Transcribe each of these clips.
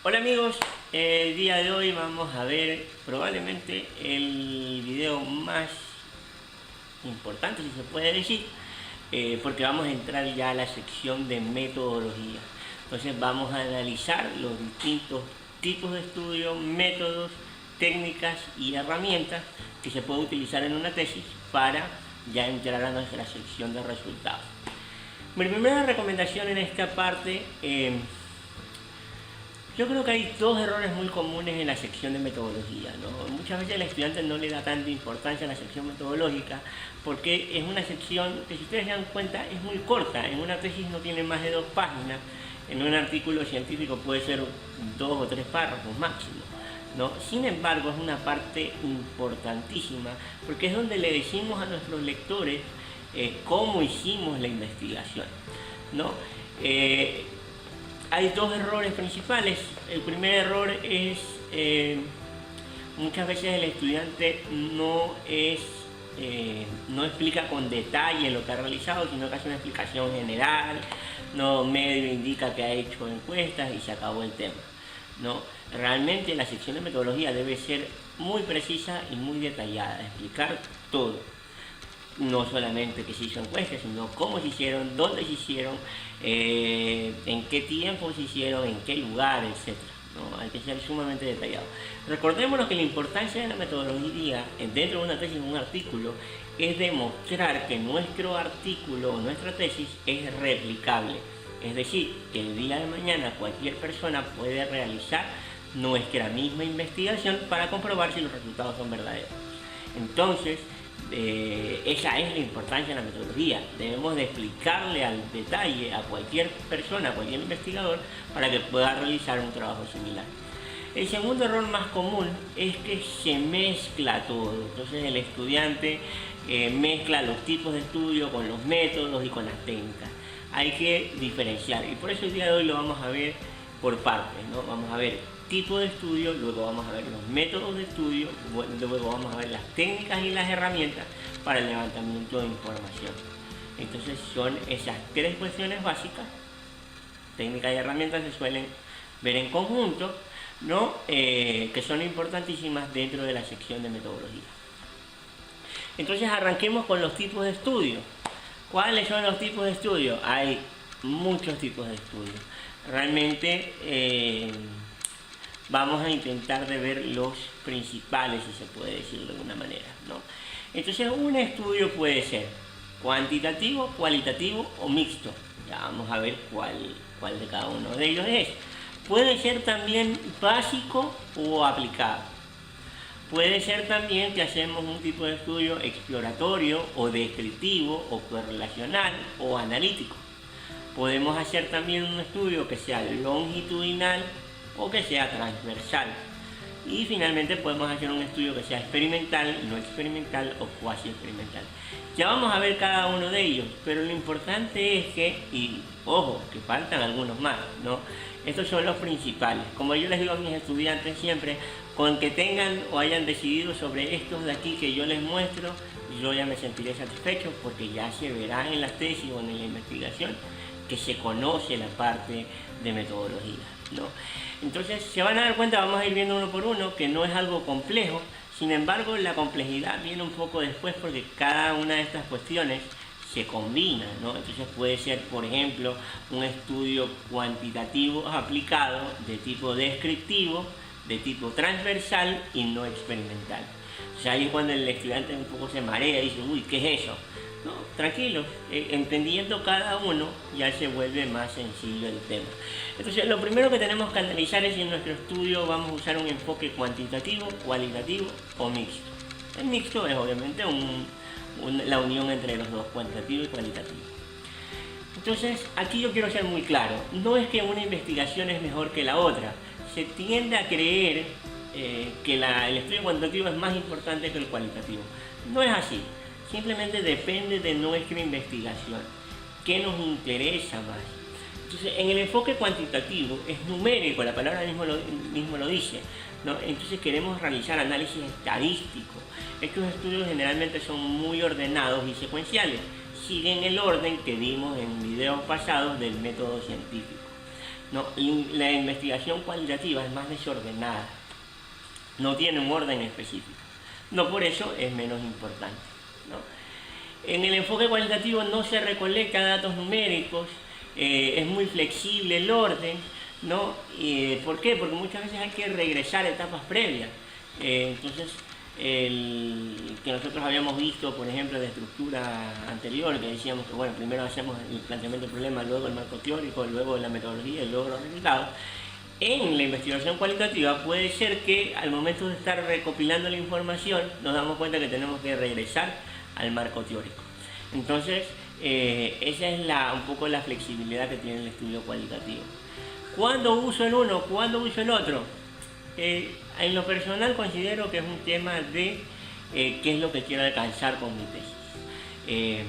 Hola amigos, el día de hoy vamos a ver probablemente el video más importante, si se puede decir, porque vamos a entrar ya a la sección de metodología. Entonces vamos a analizar los distintos tipos de estudio, métodos, técnicas y herramientas que se puede utilizar en una tesis para ya entrar a nuestra sección de resultados. Mi primera recomendación en esta parte, yo creo que hay dos errores muy comunes en la sección de metodología, ¿no? Muchas veces el estudiante no le da tanta importancia a la sección metodológica porque es una sección que, si ustedes se dan cuenta, es muy corta. En una tesis no tiene más de 2 páginas, en un artículo científico puede ser 2 o 3 párrafos máximo, ¿no? Sin embargo, es una parte importantísima porque es donde le decimos a nuestros lectores cómo hicimos la investigación, ¿no? Hay dos errores principales. El primer error es muchas veces el estudiante no explica con detalle lo que ha realizado, sino que hace una explicación general, no medio indica que ha hecho encuestas y se acabó el tema, ¿no? Realmente la sección de metodología debe ser muy precisa y muy detallada, explicar todo. No solamente que se hizo encuestas, sino cómo se hicieron, dónde se hicieron, en qué tiempo se hicieron, en qué lugar, etc. ¿no? Hay que ser sumamente detallado. Recordémonos que la importancia de la metodología dentro de una tesis o un artículo es demostrar que nuestro artículo o nuestra tesis es replicable. Es decir, que el día de mañana cualquier persona puede realizar nuestra misma investigación para comprobar si los resultados son verdaderos. Entonces, esa es la importancia de la metodología. Debemos de explicarle al detalle a cualquier persona, a cualquier investigador, para que pueda realizar un trabajo similar. El segundo error más común es que se mezcla todo. Entonces el estudiante mezcla los tipos de estudio con los métodos y con las técnicas. Hay que diferenciar, y por eso el día de hoy lo vamos a ver por partes, ¿no? Vamos a ver tipo de estudio, luego vamos a ver los métodos de estudio, luego vamos a ver las técnicas y las herramientas para el levantamiento de información. Entonces son esas 3 cuestiones básicas. Técnicas y herramientas se suelen ver en conjunto, ¿no? Que son importantísimas dentro de la sección de metodología. Entonces arranquemos con los tipos de estudio. ¿Cuáles son los tipos de estudio? Hay muchos tipos de estudio. Realmente vamos a intentar de ver los principales, si se puede decir de alguna manera, ¿no? Entonces un estudio puede ser cuantitativo, cualitativo o mixto. Ya vamos a ver cuál de cada uno de ellos es. Puede ser también básico o aplicado. Puede ser también que hacemos un tipo de estudio exploratorio o descriptivo o correlacional o analítico. Podemos hacer también un estudio que sea longitudinal o que sea transversal. Y finalmente podemos hacer un estudio que sea experimental, no experimental o cuasi experimental. Ya vamos a ver cada uno de ellos, pero lo importante es que, y ojo, que faltan algunos más, ¿no? Estos son los principales. Como yo les digo a mis estudiantes siempre, con que tengan o hayan decidido sobre estos de aquí que yo les muestro, yo ya me sentiré satisfecho porque ya se verá en la tesis o en la investigación que se conoce la parte de metodología, ¿no? Entonces se van a dar cuenta, vamos a ir viendo uno por uno, que no es algo complejo. Sin embargo, la complejidad viene un poco después porque cada una de estas cuestiones se combina, ¿no? Entonces puede ser, por ejemplo, un estudio cuantitativo aplicado de tipo descriptivo, de tipo transversal y no experimental. O sea, ahí es cuando el estudiante un poco se marea y dice, uy, ¿qué es eso? No, tranquilos, entendiendo cada uno ya se vuelve más sencillo el tema. Entonces lo primero que tenemos que analizar es si en nuestro estudio vamos a usar un enfoque cuantitativo, cualitativo o mixto. El mixto es obviamente la unión entre los dos, cuantitativo y cualitativo. Entonces aquí yo quiero ser muy claro, no es que una investigación es mejor que la otra. Se tiende a creer que el estudio cuantitativo es más importante que el cualitativo. No es así. Simplemente depende de nuestra investigación, qué nos interesa más. Entonces, en el enfoque cuantitativo es numérico, la palabra mismo lo dice, ¿no? Entonces queremos realizar análisis estadístico. Estos estudios generalmente son muy ordenados y secuenciales, siguen el orden que vimos en videos pasados del método científico. ¿no? La investigación cualitativa es más desordenada, no tiene un orden específico. No por eso es menos importante, ¿no? En el enfoque cualitativo no se recolectan datos numéricos, es muy flexible el orden, ¿no? ¿Por qué? Porque muchas veces hay que regresar a etapas previas. Entonces, el que nosotros habíamos visto, por ejemplo, de estructura anterior, que decíamos que bueno, primero hacemos el planteamiento del problema, luego el marco teórico, luego la metodología y luego los resultados. En la investigación cualitativa puede ser que al momento de estar recopilando la información nos damos cuenta que tenemos que regresar al marco teórico. Entonces, esa es un poco la flexibilidad que tiene el estudio cualitativo. ¿Cuándo uso el uno? ¿Cuándo uso el otro? En lo personal considero que es un tema de qué es lo que quiero alcanzar con mi tesis.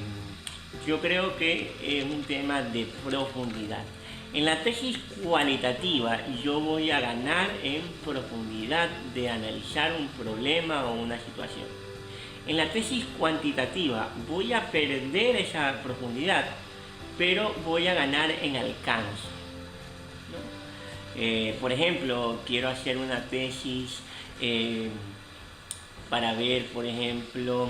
Yo creo que es un tema de profundidad. En la tesis cualitativa yo voy a ganar en profundidad de analizar un problema o una situación. En la tesis cuantitativa voy a perder esa profundidad, pero voy a ganar en alcance, ¿no? Por ejemplo, quiero hacer una tesis para ver, por ejemplo,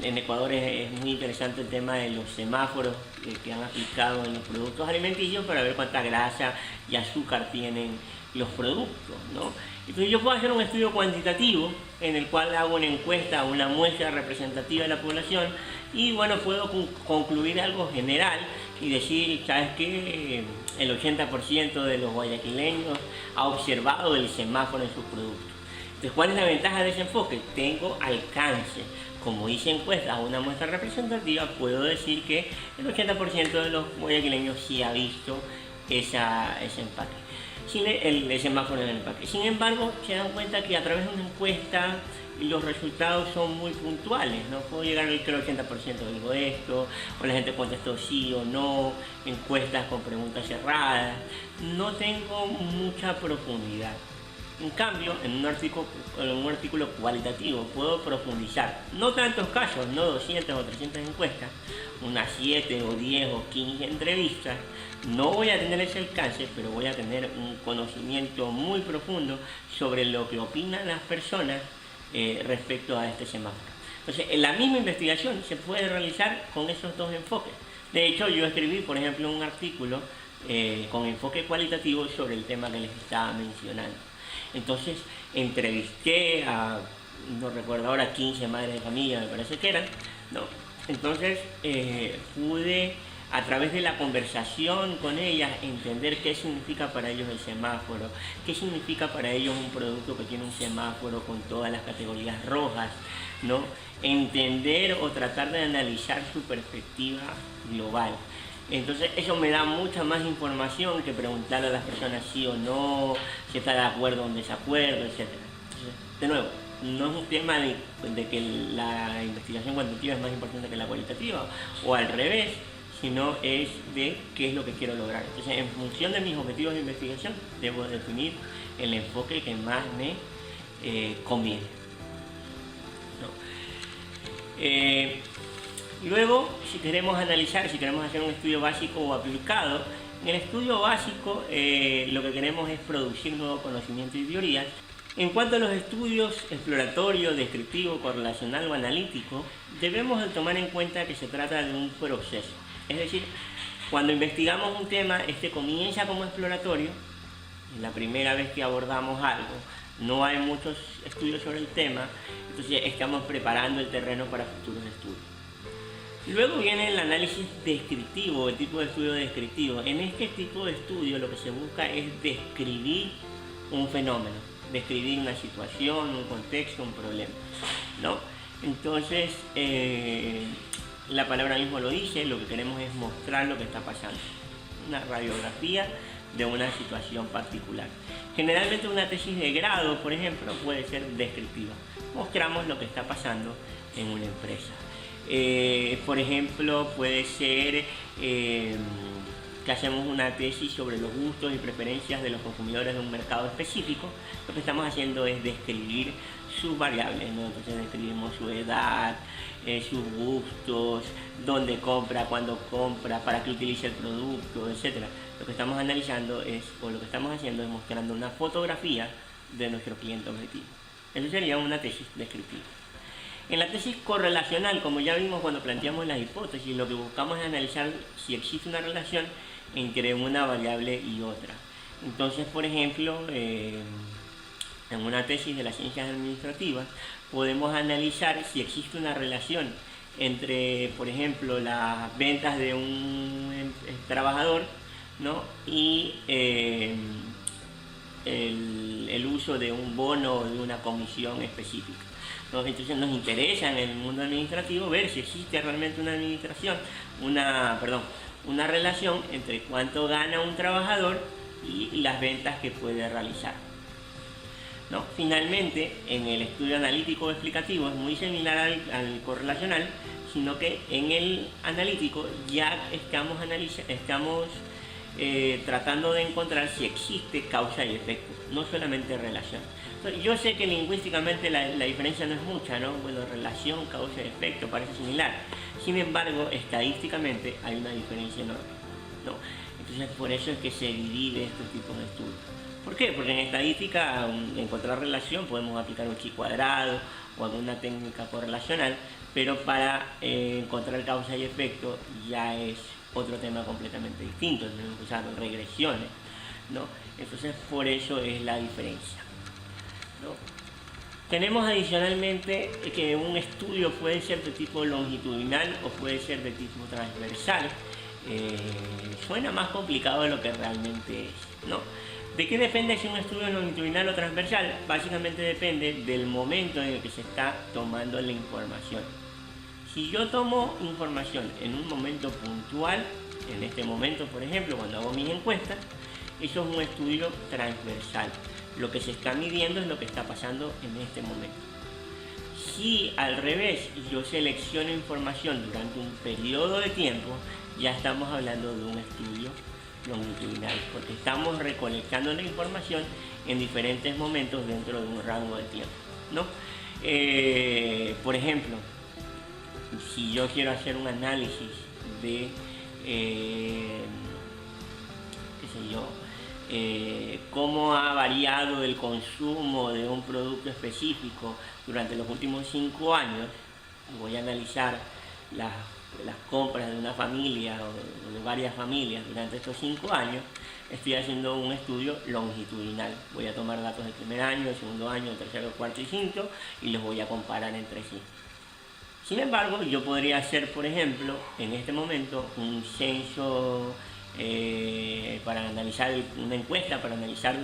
en Ecuador es muy interesante el tema de los semáforos que han aplicado en los productos alimenticios para ver cuánta grasa y azúcar tienen los productos, ¿no? Entonces yo puedo hacer un estudio cuantitativo en el cual hago una encuesta, una muestra representativa de la población y bueno, puedo concluir algo general y decir, ¿sabes qué? El 80% de los guayaquileños ha observado el semáforo en sus productos. Entonces, ¿cuál es la ventaja de ese enfoque? Tengo alcance. Como hice encuestas a una muestra representativa, puedo decir que el 80% de los guayaquileños sí ha visto ese empaque. El semáforo en el empaque. Sin embargo, se dan cuenta que a través de una encuesta los resultados son muy puntuales. No puedo llegar al que el 80% digo esto, o la gente contestó sí o no, encuestas con preguntas cerradas. No tengo mucha profundidad. En cambio, en un artículo cualitativo puedo profundizar, no tantos casos, no 200 o 300 encuestas, unas 7 o 10 o 15 entrevistas. No voy a tener ese alcance, pero voy a tener un conocimiento muy profundo sobre lo que opinan las personas respecto a este semáforo. Entonces, en la misma investigación se puede realizar con esos dos enfoques. De hecho, yo escribí, por ejemplo, un artículo con enfoque cualitativo sobre el tema que les estaba mencionando. Entonces entrevisté a, no recuerdo ahora, 15 madres de familia, me parece que eran, ¿no? Entonces pude, a través de la conversación con ellas, entender qué significa para ellos el semáforo, qué significa para ellos un producto que tiene un semáforo con todas las categorías rojas, ¿no? Entender o tratar de analizar su perspectiva global. Entonces eso me da mucha más información que preguntarle a las personas sí o no, si está de acuerdo o en desacuerdo, etc. Entonces, de nuevo, no es un tema de que la investigación cuantitativa es más importante que la cualitativa, o al revés, sino es de qué es lo que quiero lograr. Entonces, en función de mis objetivos de investigación, debo definir el enfoque que más me conviene, ¿no? Luego, si queremos analizar, si queremos hacer un estudio básico o aplicado, en el estudio básico lo que queremos es producir nuevo conocimiento y teorías. En cuanto a los estudios exploratorios, descriptivo, correlacional o analítico, debemos de tomar en cuenta que se trata de un proceso. Es decir, cuando investigamos un tema, este comienza como exploratorio, la primera vez que abordamos algo, no hay muchos estudios sobre el tema, entonces estamos preparando el terreno para futuros estudios. Luego viene el análisis descriptivo, el tipo de estudio descriptivo. En este tipo de estudio lo que se busca es describir un fenómeno, describir una situación, un contexto, un problema, ¿no? Entonces, la palabra mismo lo dice, lo que queremos es mostrar lo que está pasando. Una radiografía de una situación particular. Generalmente una tesis de grado, por ejemplo, puede ser descriptiva. Mostramos lo que está pasando en una empresa. Por ejemplo, puede ser que hacemos una tesis sobre los gustos y preferencias de los consumidores de un mercado específico. Lo que estamos haciendo es describir sus variables, ¿no? Entonces describimos su edad, sus gustos, dónde compra, cuándo compra, para qué utiliza el producto, etcétera. Lo que estamos analizando es, o lo que estamos haciendo es mostrando una fotografía de nuestro cliente objetivo. Eso sería una tesis descriptiva. En la tesis correlacional, como ya vimos cuando planteamos las hipótesis, lo que buscamos es analizar si existe una relación entre una variable y otra. Entonces, por ejemplo, en una tesis de las ciencias administrativas, podemos analizar si existe una relación entre, por ejemplo, las ventas de un trabajador, ¿no? Y el uso de un bono o de una comisión específica, ¿no? Entonces nos interesa en el mundo administrativo ver si existe realmente una relación entre cuánto gana un trabajador y las ventas que puede realizar, ¿no? Finalmente, en el estudio analítico explicativo es muy similar al correlacional, sino que en el analítico ya estamos tratando de encontrar si existe causa y efecto, no solamente relación. Entonces, yo sé que lingüísticamente la diferencia no es mucha, ¿no? Bueno, relación, causa y efecto parece similar. Sin embargo, estadísticamente hay una diferencia enorme, ¿no? Entonces, por eso es que se divide este tipo de estudios. ¿Por qué? Porque en estadística, encontrar relación, podemos aplicar un chi cuadrado o alguna técnica correlacional, pero para encontrar causa y efecto ya es otro tema completamente distinto, tenemos que usar regresiones, ¿no? Entonces, por eso es la diferencia, ¿no? Tenemos adicionalmente que un estudio puede ser de tipo longitudinal o puede ser de tipo transversal. Suena más complicado de lo que realmente es, ¿no? ¿De qué depende si un estudio es longitudinal o transversal? Básicamente depende del momento en el que se está tomando la información. Si yo tomo información en un momento puntual, en este momento, por ejemplo, cuando hago mis encuestas, eso es un estudio transversal. Lo que se está midiendo es lo que está pasando en este momento. Si al revés yo selecciono información durante un periodo de tiempo, ya estamos hablando de un estudio longitudinal, porque estamos recolectando la información en diferentes momentos dentro de un rango de tiempo, ¿no? Por ejemplo, si yo quiero hacer un análisis de cómo ha variado el consumo de un producto específico durante los últimos 5 años, voy a analizar las compras de una familia o de varias familias durante estos 5 años, estoy haciendo un estudio longitudinal. Voy a tomar datos del primer año, del segundo año, del tercero, cuarto y quinto y los voy a comparar entre sí. Sin embargo, yo podría hacer, por ejemplo, en este momento, un censo para analizar una encuesta, para analizar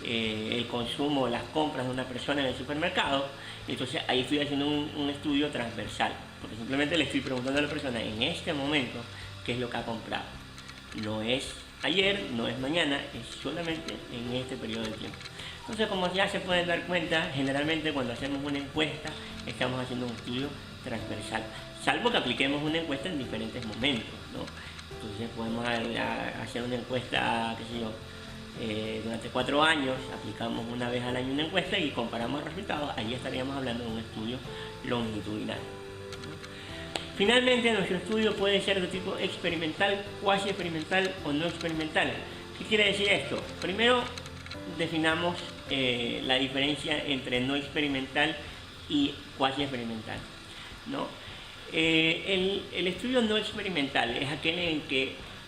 el consumo, las compras de una persona en el supermercado. Entonces ahí estoy haciendo un estudio transversal, porque simplemente le estoy preguntando a la persona en este momento qué es lo que ha comprado. No es ayer, no es mañana, es solamente en este periodo de tiempo. Entonces, como ya se pueden dar cuenta, generalmente cuando hacemos una encuesta estamos haciendo un estudio transversal, salvo que apliquemos una encuesta en diferentes momentos, ¿no? Entonces podemos hacer una encuesta, qué sé yo, durante 4 años, aplicamos una vez al año una encuesta y comparamos resultados, ahí estaríamos hablando de un estudio longitudinal. Finalmente, nuestro estudio puede ser de tipo experimental, cuasi experimental o no experimental. ¿Qué quiere decir esto? Primero, definamos la diferencia entre no experimental y cuasi experimental, ¿no? El estudio no experimental es aquel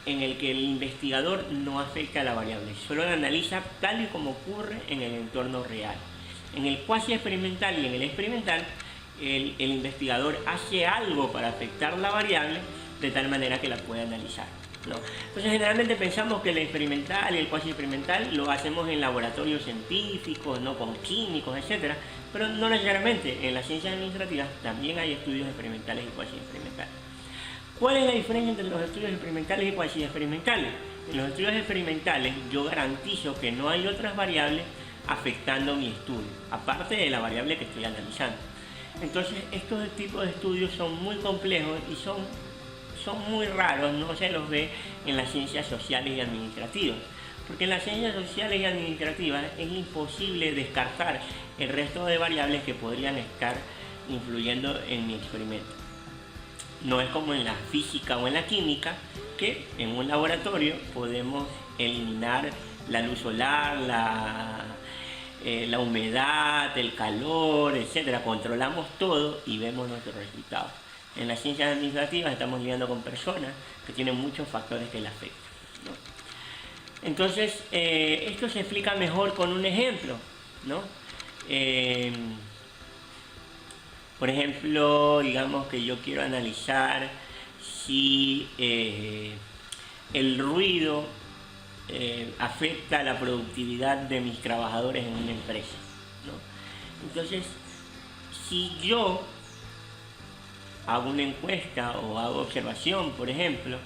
en el que el investigador no afecta a la variable, solo la analiza tal y como ocurre en el entorno real. En el cuasi experimental y en el experimental, el investigador hace algo para afectar la variable de tal manera que la puede analizar, ¿no? Entonces, generalmente pensamos que el experimental y el cuasi experimental lo hacemos en laboratorios científicos, ¿no? Con químicos, etcétera, pero no necesariamente. En las ciencias administrativas también hay estudios experimentales y cuasi experimentales. ¿Cuál es la diferencia entre los estudios experimentales y cuasi experimentales? En los estudios experimentales yo garantizo que no hay otras variables afectando mi estudio, aparte de la variable que estoy analizando. Entonces, estos tipos de estudios son muy complejos y son muy raros, no se los ve en las ciencias sociales y administrativas. Porque en las ciencias sociales y administrativas es imposible descartar el resto de variables que podrían estar influyendo en mi experimento. No es como en la física o en la química, que en un laboratorio podemos eliminar la luz solar, la humedad, el calor, etcétera. Controlamos todo y vemos nuestros resultados. En las ciencias administrativas estamos lidiando con personas que tienen muchos factores que les afectan, ¿no? Entonces, esto se explica mejor con un ejemplo, ¿no? Por ejemplo, digamos que yo quiero analizar si el ruido afecta la productividad de mis trabajadores en una empresa, ¿no? Entonces, si yo hago una encuesta o hago observación, por ejemplo,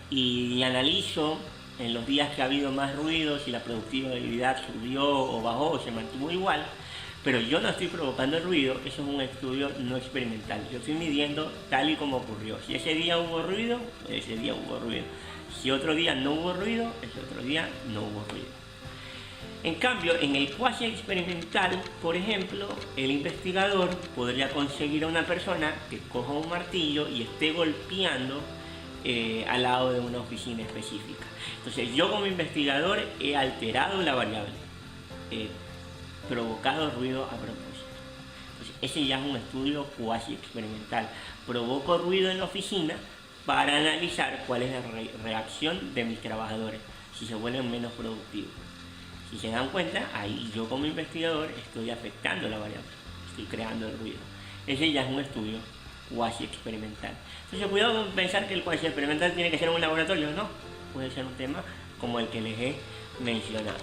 y analizo en los días que ha habido más ruido, si la productividad subió o bajó o se mantuvo igual, pero yo no estoy provocando el ruido, eso es un estudio no experimental. Yo estoy midiendo tal y como ocurrió. Si ese día hubo ruido, ese día hubo ruido. Si otro día no hubo ruido, ese otro día no hubo ruido. En cambio, en el cuasi experimental, por ejemplo, el investigador podría conseguir a una persona que coja un martillo y esté golpeando al lado de una oficina específica. Entonces, yo como investigador he alterado la variable, provocado ruido a propósito. Entonces, ese ya es un estudio cuasi experimental. Provoco ruido en la oficina para analizar cuál es la reacción de mis trabajadores, si se vuelven menos productivos. Si se dan cuenta, ahí yo como investigador estoy afectando la variable, estoy creando el ruido. Ese ya es un estudio cuasi experimental. Entonces, cuidado con pensar que el cuasi experimental tiene que ser en un laboratorio, no. Puede ser un tema como el que les he mencionado.